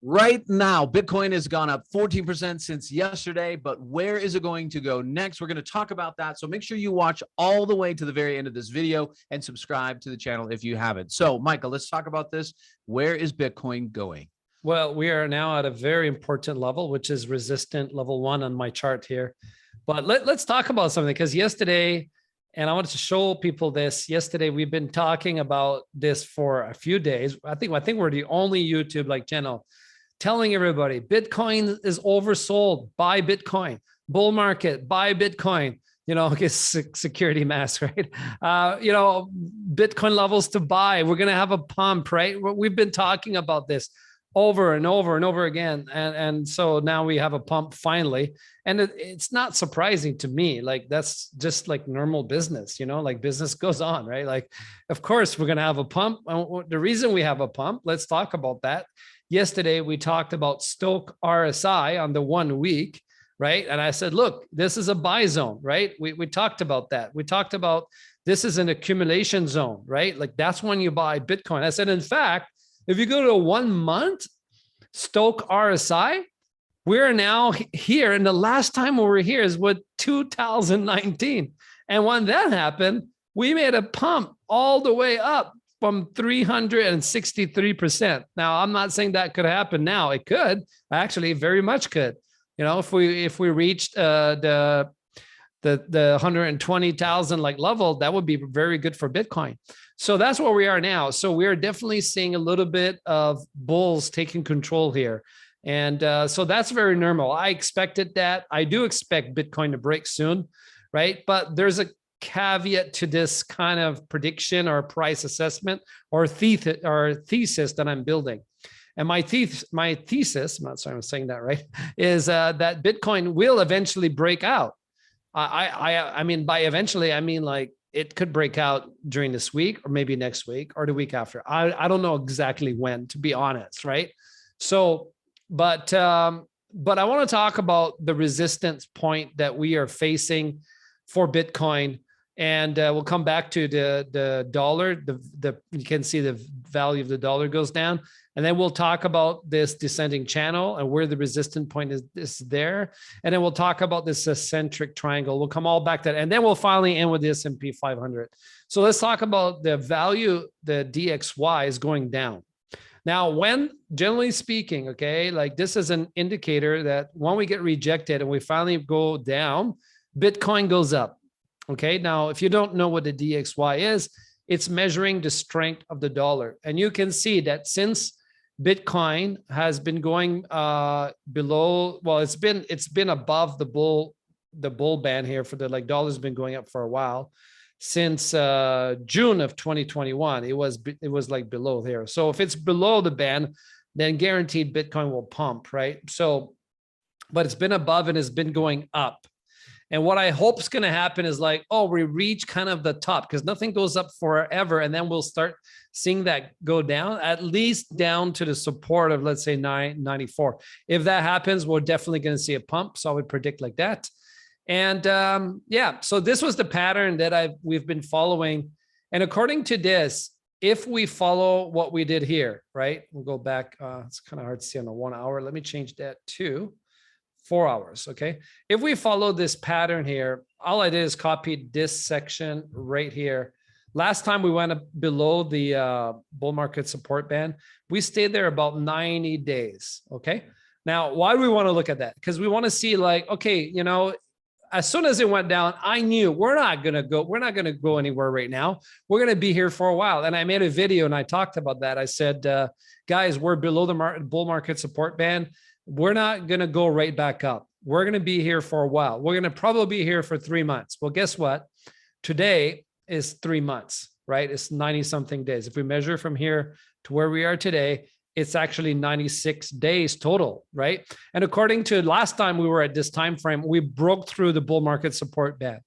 Right now, Bitcoin has gone up 14% since yesterday, but where is it going to go next? We're going to talk about that. So make sure you watch all the way to the very end of this video and subscribe to the channel if you haven't. So Michael, let's talk about this. Where is Bitcoin going? Well, we are now at a very important level, which is resistant level 1 on my chart here. But let's talk about something, because yesterday, and I wanted to show people this. Yesterday, we've been talking about this for a few days. I think we're the only YouTube channel telling everybody Bitcoin is oversold. Buy Bitcoin. Bull market. Buy Bitcoin. Security mask, right? Bitcoin levels to buy. We're going to have a pump, right? We've been talking about this over and over and over again. And so now we have a pump finally. And it's not surprising to me. That's just like normal business, business goes on, right? Of course, we're going to have a pump. The reason we have a pump, let's talk about that. Yesterday, we talked about Stoch RSI on the 1 week, right? And I said, look, this is a buy zone, right? We talked about that. We talked about this is an accumulation zone, right? That's when you buy Bitcoin. I said, in fact, if you go to a 1 month Stoch RSI, we're now here. And the last time we were here is with 2019. And when that happened, we made a pump all the way up from 363%. Now, I'm not saying that could happen now. It could, actually, very much could. If we reached the 120,000 level, that would be very good for Bitcoin. So that's where we are now. So we are definitely seeing a little bit of bulls taking control here. And so that's very normal. I expected that. I do expect Bitcoin to break soon, right? But there's a caveat to this kind of prediction or price assessment or thesis that I'm building. And my thesis, I'm not sorry I'm saying that right, is that Bitcoin will eventually break out. I mean, by eventually, I mean it could break out during this week or maybe next week or the week after. I don't know exactly when, to be honest, right? So, but I want to talk about the resistance point that we are facing for Bitcoin. And we'll come back to the dollar. You can see the value of the dollar goes down. And then we'll talk about this descending channel and where the resistance point is there. And then we'll talk about this eccentric triangle. We'll come all back to that. And then we'll finally end with the S&P 500. So let's talk about the value, the DXY is going down. Now, when generally speaking, okay, this is an indicator that when we get rejected and we finally go down, Bitcoin goes up. Okay, now, if you don't know what the DXY is, it's measuring the strength of the dollar. And you can see that since Bitcoin has been going below, well, it's been above the bull band here for the dollar's been going up for a while. Since June of 2021, it was below there. So if it's below the band, then guaranteed Bitcoin will pump, right? So, but it's been above and it's been going up. And what I hope is going to happen is we reach kind of the top, because nothing goes up forever. And then we'll start seeing that go down, at least down to the support of, let's say, 994. If that happens, we're definitely going to see a pump. So I would predict like that. And yeah, so this was the pattern that we've been following. And according to this, if we follow what we did here, right? We'll go back. It's kind of hard to see on the 1 hour. Let me change that to 4 hours, okay? If we follow this pattern here, all I did is copy this section right here. Last time we went below the bull market support band, we stayed there about 90 days, okay? Now, why do we want to look at that? Because we want to see okay, as soon as it went down, I knew we're not going to go anywhere right now. We're going to be here for a while. And I made a video and I talked about that. I said, guys, we're below the bull market support band. We're not going to go right back up. We're going to be here for a while. We're going to probably be here for 3 months. Well, guess what? Today is 3 months, right? It's 90 something days. If we measure from here to where we are today, it's actually 96 days total, right? And according to last time we were at this time frame, we broke through the bull market support band.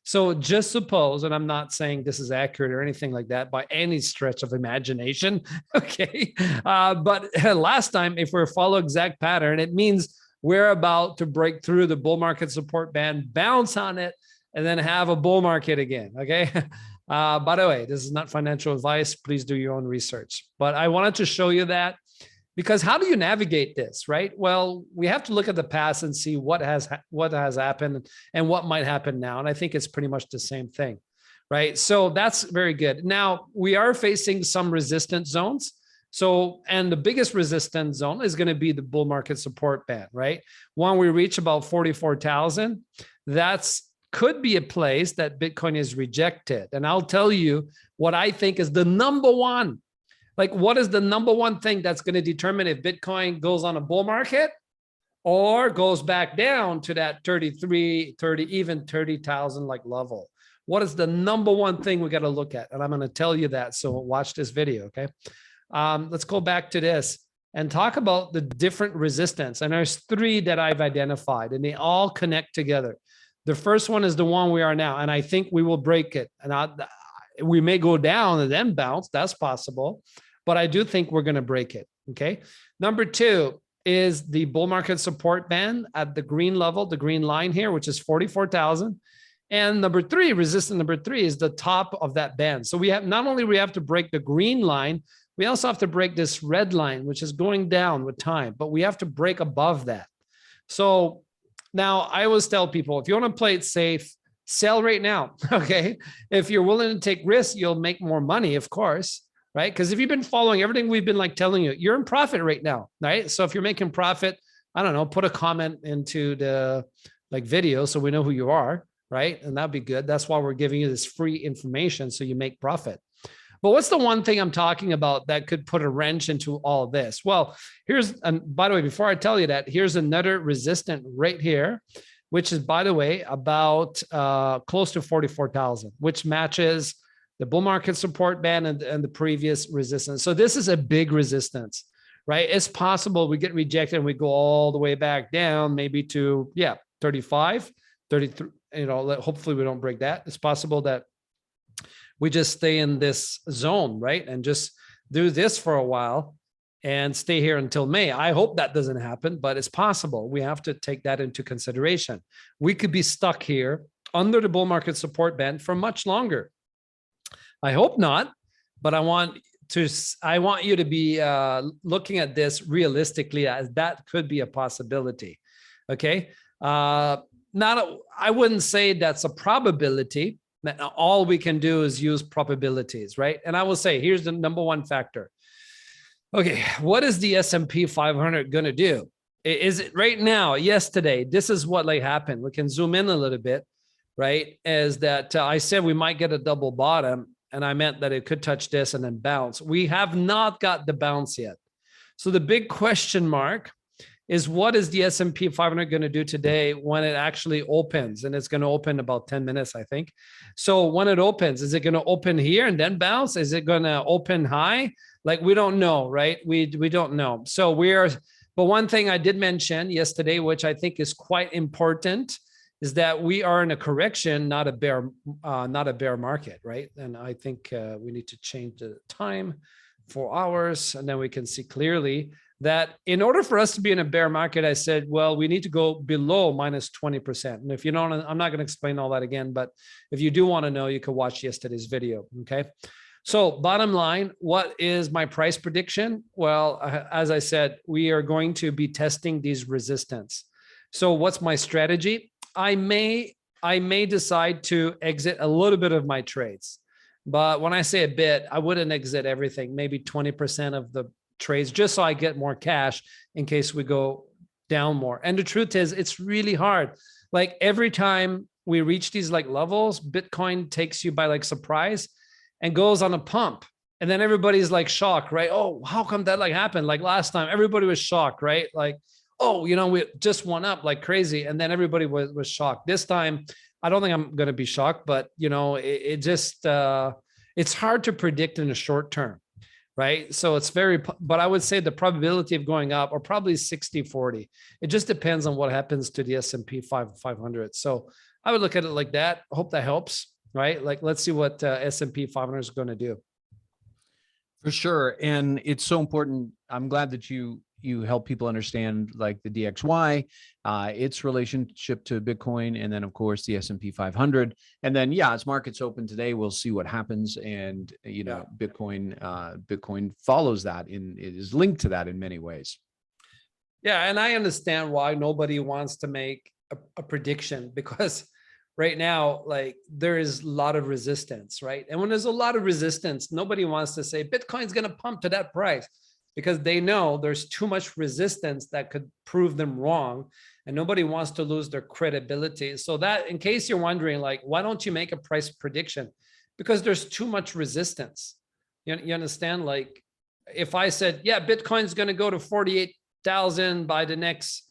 So just suppose, and I'm not saying this is accurate or anything like that by any stretch of imagination, okay? But last time, if we follow exact pattern, it means we're about to break through the bull market support band, bounce on it, and then have a bull market again, okay? By the way, this is not financial advice. Please do your own research. But I wanted to show you that. Because how do you navigate this, right? Well, we have to look at the past and see what has happened and what might happen now. And I think it's pretty much the same thing, right? So that's very good. Now we are facing some resistance zones. So, and the biggest resistance zone is going to be the bull market support band, right? When we reach about 44,000, that's could be a place that Bitcoin is rejected. And I'll tell you what I think is the number one. Like, what is the number one thing that's going to determine if Bitcoin goes on a bull market or goes back down to that 33, 30, even 30,000 like level? What is the number one thing we got to look at? And I'm going to tell you that. So watch this video. Okay. Let's go back to this and talk about the different resistance. And there's three that I've identified, and they all connect together. The first one is the one we are now, and I think we will break it. And we may go down and then bounce. That's possible, but I do think we're going to break it. Okay. Number two is the bull market support band at the green level, the green line here, which is 44,000. And number three, resistance number three, is the top of that band. So we have, not only we have to break the green line, we also have to break this red line, which is going down with time, but we have to break above that. So now I always tell people, if you want to play it safe, sell right now. Okay. If you're willing to take risks, you'll make more money, of course, right? Because if you've been following everything we've been like telling you, you're in profit right now, right? So if you're making profit, I don't know, put a comment into the like video so we know who you are, right? And that'd be good. That's why we're giving you this free information so you make profit. But what's the one thing I'm talking about that could put a wrench into all of this? Well, here's, and by the way, before I tell you that, here's another resistant right here, which is, by the way, about close to 44,000, which matches the bull market support band and the previous resistance. So this is a big resistance, right? It's possible we get rejected and we go all the way back down, maybe to, 35, 33, hopefully we don't break that. It's possible that we just stay in this zone, right? And just do this for a while and stay here until May. I hope that doesn't happen, but it's possible. We have to take that into consideration. We could be stuck here under the bull market support band for much longer. I hope not, but I want you to be looking at this realistically, as that could be a possibility. Okay. I wouldn't say that's a probability. All we can do is use probabilities, right? And I will say, here's the number one factor. Okay, what is the S&P 500 going to do? Is it right now, yesterday, this is what like happened. We can zoom in a little bit, right? Is that I said we might get a double bottom, and I meant that it could touch this and then bounce. We have not got the bounce yet. So the big question mark is, what is the S&P 500 going to do today when it actually opens? And it's going to open about 10 minutes, I think. So when it opens, is it going to open here and then bounce? Is it going to open high? Like, we don't know, right? We don't know. So but one thing I did mention yesterday, which I think is quite important, is that we are in a correction, not a bear market, right? And I think we need to change the time 4 hours, and then we can see clearly that in order for us to be in a bear market, I said, well, we need to go below minus 20%. And if you don't, I'm not going to explain all that again, but if you do want to know, you can watch yesterday's video. Okay. So bottom line, what is my price prediction? Well, as I said, we are going to be testing these resistance. So what's my strategy? I may decide to exit a little bit of my trades, but when I say a bit, I wouldn't exit everything, maybe 20% of the trades, just so I get more cash in case we go down more. And the truth is, it's really hard. Like, every time we reach these like levels, Bitcoin takes you by like surprise and goes on a pump. And then everybody's like shocked, right? Oh, how come that like happened? Like last time, everybody was shocked, right? Like, oh, we just went up like crazy. And then everybody was shocked. This time, I don't think I'm going to be shocked, but it's hard to predict in the short term. Right. So but I would say the probability of going up are probably 60-40. It just depends on what happens to the S&P 500. So I would look at it like that. I hope that helps. Right. Like, let's see what S&P 500 is going to do. For sure. And it's so important. I'm glad that you you help people understand like the DXY, its relationship to Bitcoin, and then of course the S&P 500. And then, yeah, as markets open today, we'll see what happens. And, you know, Bitcoin follows that, it is linked to that in many ways. Yeah. And I understand why nobody wants to make a prediction, because right now, like, there is a lot of resistance, right? And when there's a lot of resistance, nobody wants to say Bitcoin's going to pump to that price, because they know there's too much resistance that could prove them wrong, and nobody wants to lose their credibility. So that, in case you're wondering, like, why don't you make a price prediction? Because there's too much resistance. You understand? Like, if I said, yeah, Bitcoin's going to go to 48,000 by the next,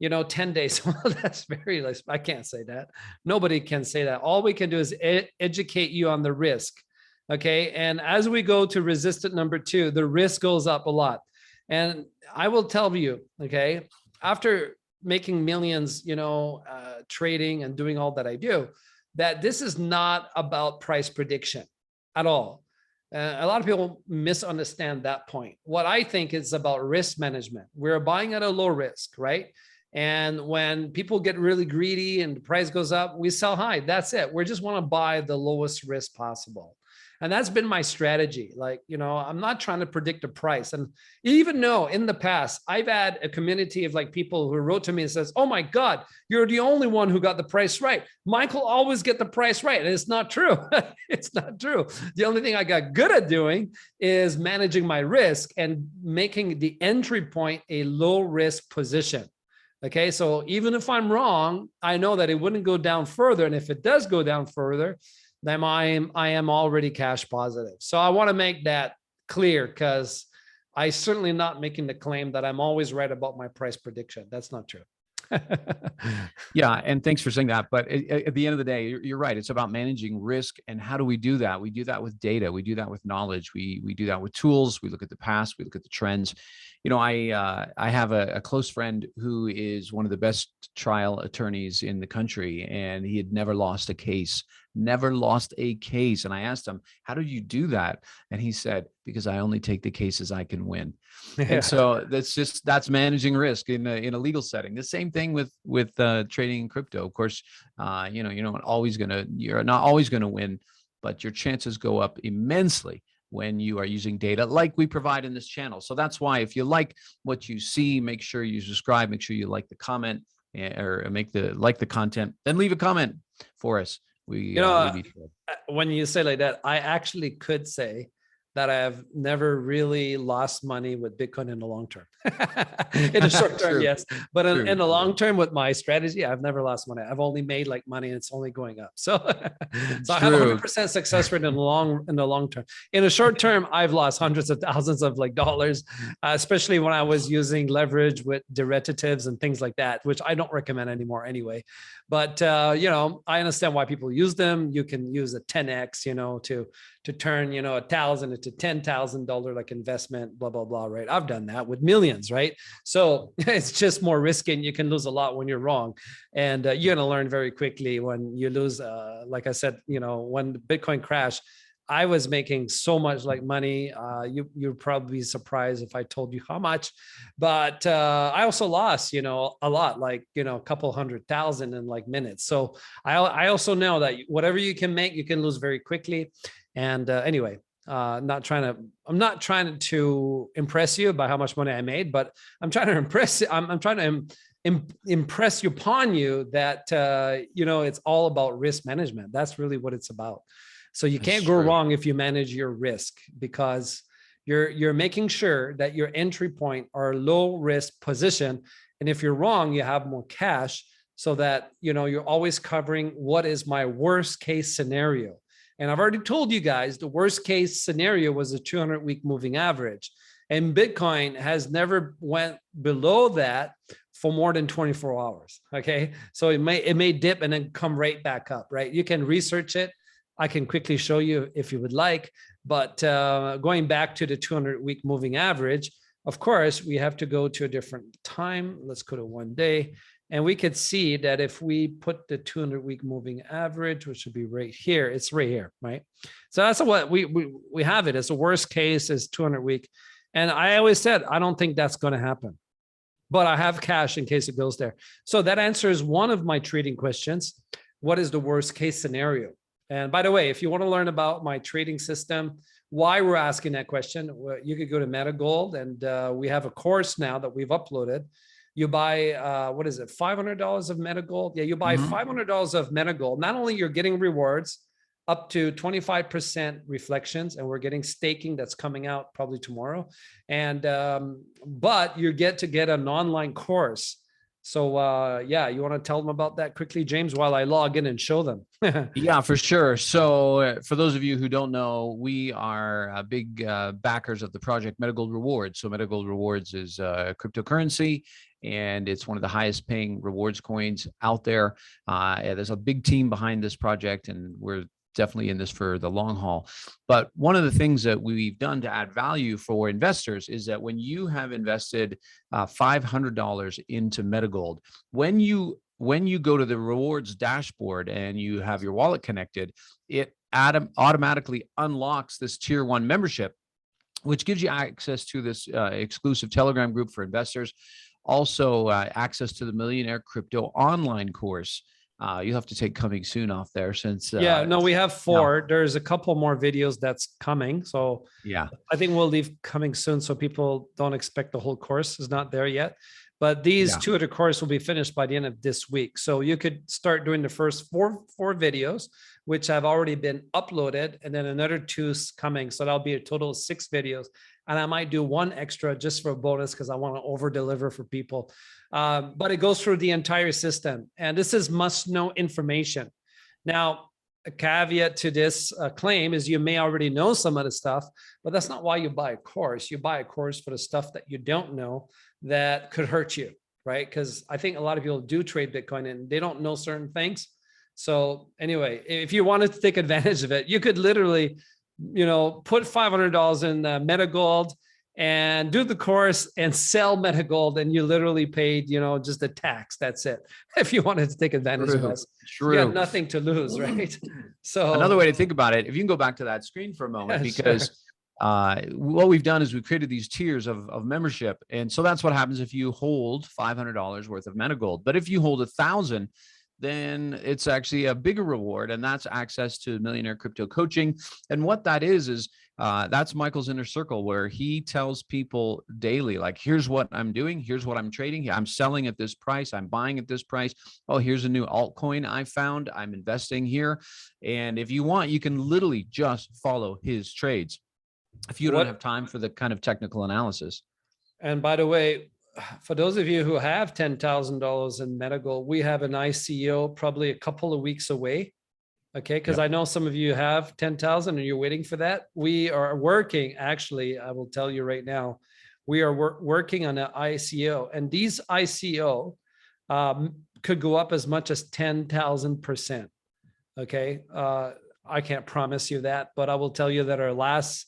10 days. Well, that's very less. I can't say that. Nobody can say that. All we can do is educate you on the risk. Okay. And as we go to resistant number 2, the risk goes up a lot. And I will tell you, okay, after making millions, trading and doing all that I do, that this is not about price prediction at all. A lot of people misunderstand that point. What I think is about risk management. We're buying at a low risk, right? And when people get really greedy and the price goes up, we sell high. That's it. We just want to buy the lowest risk possible. And that's been my strategy. Like, I'm not trying to predict a price. And even though in the past, I've had a community of like people who wrote to me and says, oh my God, you're the only one who got the price right. Michael always get the price right. And it's not true. It's not true. The only thing I got good at doing is managing my risk and making the entry point a low risk position. Okay. So even if I'm wrong, I know that it wouldn't go down further. And if it does go down further, then I am already cash positive. So I want to make that clear, because I certainly not making the claim that I'm always right about my price prediction. That's not true. Yeah. And thanks for saying that. But at the end of the day, you're right. It's about managing risk. And how do we do that? We do that with data. We do that with knowledge. We do that with tools. We look at the past. We look at the trends. I have a close friend who is one of the best trial attorneys in the country, and he had never lost a case. And I asked him, how do you do that? And he said, because I only take the cases I can win. Yeah. And so that's managing risk in a legal setting. The same thing with trading in crypto. Of course, you're not always going to win, but your chances go up immensely when you are using data like we provide in this channel. So that's why, if you like what you see, make sure you subscribe, make sure you like the comment, or like the content, then leave a comment for us. When you say like that, I actually could say that I have never really lost money with Bitcoin in the long term. In the short term, yes. But in the long term, with my strategy, I've never lost money. I've only made like money, and it's only going up. So I have 100% success rate in the long term. In the short term, I've lost hundreds of thousands of like dollars, especially when I was using leverage with derivatives and things like that, which I don't recommend anymore anyway. But I understand why people use them. You can use a 10x, to turn, $1,000 into $10,000 like investment, blah, blah, blah. Right. I've done that with millions. Right. So it's just more risky, and you can lose a lot when you're wrong. And you're going to learn very quickly when you lose. Like I said, when Bitcoin crashed, I was making so much like money. You'd probably be surprised if I told you how much, but I also lost, a lot, like, a couple 100,000 in like minutes. So I also know that whatever you can make, you can lose very quickly. And anyway, I'm not trying to impress you by how much money I made, but I'm trying to impress upon you that, it's all about risk management. That's really what it's about. So you can't go wrong if you manage your risk, because you're making sure that your entry point are low risk position. And if you're wrong, you have more cash, so that, you're always covering what is my worst case scenario. And I've already told you guys, the worst case scenario was a 200-week moving average. And Bitcoin has never went below that for more than 24 hours. Okay. So it may dip and then come right back up, right? You can research it. I can quickly show you if you would like, but going back to the 200-week moving average, of course, we have to go to a different time. Let's go to 1 day. And we could see that if we put the 200-week moving average, which would be right here, it's right here, right? So that's what we have it as a worst case is 200-week. And I always said, I don't think that's going to happen, but I have cash in case it goes there. So that answers one of my trading questions. What is the worst case scenario? And by the way, if you want to learn about my trading system, why we're asking that question, you could go to MetaGold, and we have a course now that we've uploaded. You buy, what is it, $500 of MetaGold? Yeah, you buy $500 of MetaGold. Not only you're getting rewards, up to 25% reflections, and we're getting staking that's coming out probably tomorrow. And but you get to get an online course. So yeah, you want to tell them about that quickly, James, while I log in and show them? Yeah, for sure. So for those of you who don't know, we are big backers of the project MetaGold Rewards. So MetaGold Rewards is a cryptocurrency, and it's one of the highest paying rewards coins out there. There's a big team behind this project, and we're definitely in this for the long haul. But one of the things that we've done to add value for investors is that when you have invested $500 into MetaGold, when you go to the rewards dashboard and you have your wallet connected, it automatically unlocks this tier 1 membership, which gives you access to this exclusive Telegram group for investors. Also access to the Millionaire Crypto online course. You'll have to take coming soon off there, since yeah, no, we have 4. There's a couple more videos that's coming. So yeah, I think we'll leave coming soon, so people don't expect the whole course is not there yet. But these 2 of the course will be finished by the end of this week. So you could start doing the first four videos, which have already been uploaded, and then another 2 coming. So that'll be a total of 6 videos. And I might do 1 extra just for a bonus, because I want to over deliver for people. But it goes through the entire system. And this is must know information. Now, a caveat to this claim is you may already know some of the stuff, but that's not why you buy a course. You buy a course for the stuff that you don't know that could hurt you, right? Because I think a lot of people do trade Bitcoin and they don't know certain things. So anyway, if you wanted to take advantage of it, you could literally, put $500 in MetaGold and do the course and sell MetaGold, and you literally paid, just the tax. That's it. If you wanted to take advantage of us, you got nothing to lose, right? So another way to think about it, if you can go back to that screen for a moment, because what we've done is we've created these tiers of membership. And so that's what happens if you hold $500 worth of MetaGold. But if you hold 1,000, then it's actually a bigger reward, and that's access to Millionaire Crypto coaching. And what that is that's Michael's inner circle, where he tells people daily, like, here's what I'm doing, here's what I'm trading, I'm selling at this price, I'm buying at this price. Oh, here's a new altcoin I found, I'm investing here. And if you want, you can literally just follow his trades if you don't have time for the kind of technical analysis. And by the way, for those of you who have $10,000 in MetaGold, we have an ICO probably a couple of weeks away. Okay, because I know some of you have 10,000 and you're waiting for that. We are working, actually, I will tell you right now, we are working on an ICO, and these ICO could go up as much as 10,000%. Okay, I can't promise you that, but I will tell you that our last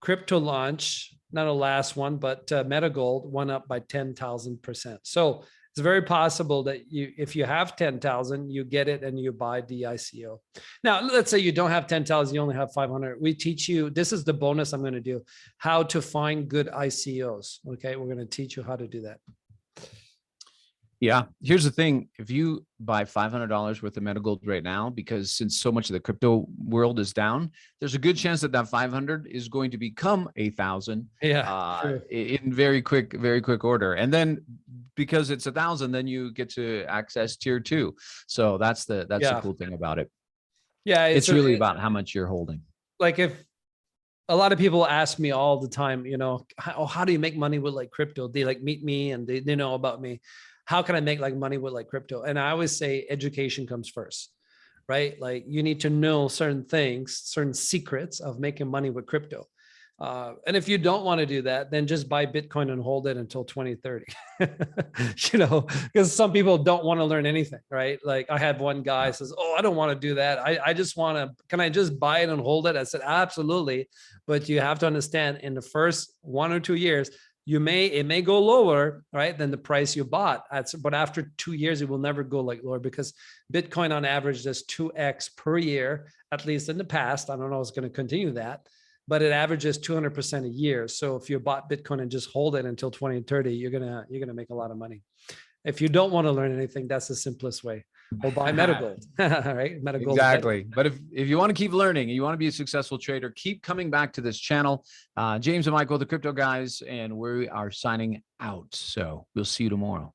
crypto launch, not a last one, but MetaGold went up by 10,000%. So it's very possible that if you have 10,000, you get it and you buy the ICO. Now, let's say you don't have 10,000, you only have 500. We teach you, this is the bonus I'm going to do, how to find good ICOs. Okay, we're going to teach you how to do that. Yeah, here's the thing. If you buy $500 worth of MetaGold right now, because since so much of the crypto world is down, there's a good chance that 500 is going to become 1,000 in very quick order. And then because it's 1,000, then you get to access tier 2. So that's the cool thing about it. Yeah, it's really about how much you're holding. Like, if a lot of people ask me all the time, how do you make money with like crypto? They like meet me and they know about me. How can I make like money with like crypto? And I always say education comes first, right? Like, you need to know certain things, certain secrets of making money with crypto. And if you don't want to do that, then just buy Bitcoin and hold it until 2030, because some people don't want to learn anything, right? Like, I had one guy says, oh, I don't want to do that. I just want to, can I just buy it and hold it? I said, absolutely. But you have to understand, in the first 1 or 2 years, it may go lower, right, than the price you bought. But after 2 years, it will never go like lower, because Bitcoin on average does 2x per year, at least in the past. I don't know if it's going to continue that. but it averages 200% a year. So if you bought Bitcoin and just hold it until 2030, you're gonna make a lot of money. If you don't want to learn anything, that's the simplest way. Or buy MetaGold, right? MetaGold. Exactly. But if you want to keep learning and you want to be a successful trader, keep coming back to this channel. James and Michael, the crypto guys, and we are signing out. So we'll see you tomorrow.